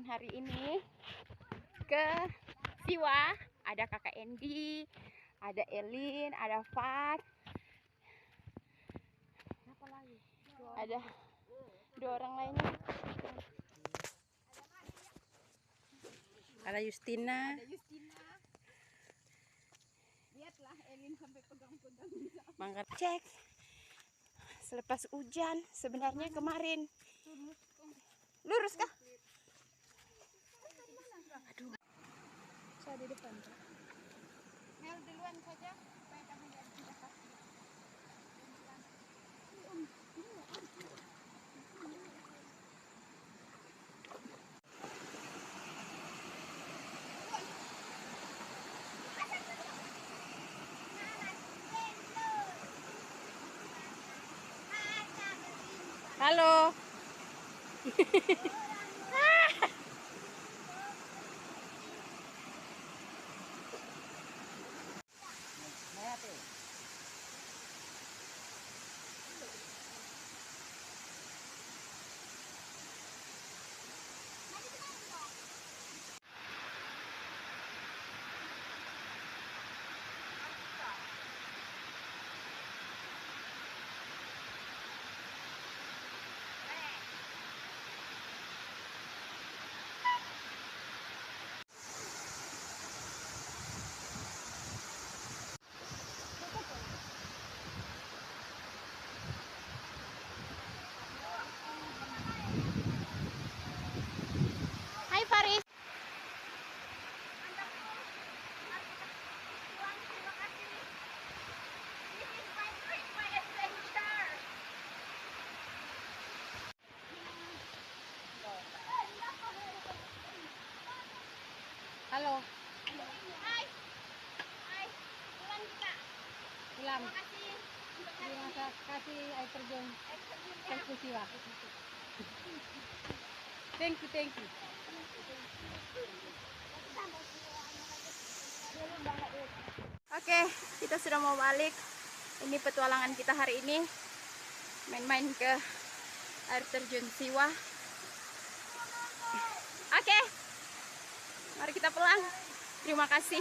petualangan hari ini ke Siwa. Ada kakak Endi, ada Elin, ada Fat, ada dua orang lainnya. Ada Justina. Lihatlah Elin sampai pegang-pegang. Mangkat cek. Selepas hujan sebenarnya kemarin. Lurus kah? Aduh. Saya di depan, Pak. Mel duluan saja supaya kami tidak kaki. Halo. Hai Faris. Halo. Hai. Hai. Pulang kita. Pulang. Terima kasih air terjun. Siwa. Thank you. Oke, kita sudah mau balik. Ini petualangan kita hari ini. Main-main ke air terjun Siwa. Oke. Mari kita pulang. Terima kasih.